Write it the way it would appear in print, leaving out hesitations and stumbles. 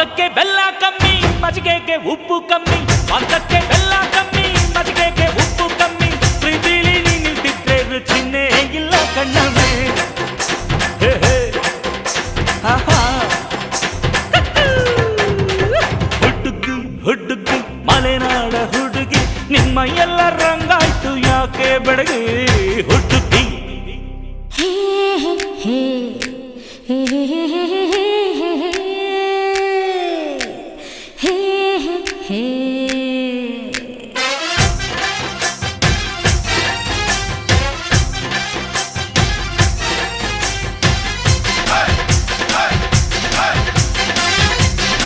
ಪಾಕಕ್ಕೆ ಬೆಲ್ಲ ಕಮ್ಮಿ ಮಜ್ಜಿಗೆಗೆ ಉಪ್ಪು ಕಮ್ಮಿ ಪಾಕಕ್ಕೆ ಬೆಲ್ಲ ಕಮ್ಮಿ ಮಜ್ಜಿಗೆಗೆ ಉಪ್ಪು ಕಮ್ಮಿ ಪ್ರೀತಿಲಿ ನೀನಿಲ್ದಿದ್ರೆ ರುಚಿನೇ ಇಲ್ಲ ಕಣ್ಣವೇ ಹುಡುಗಿ ಹುಡುಗಿ ಮಲೆನಾಡ ಹುಡುಗಿ ನಿಮ್ಮ ಎಲ್ಲ ರಂಗಾಯ್ತು ಯಾಕೆ ಬೆಳಗ್ಗೆ ಹುಡುಗಿ hey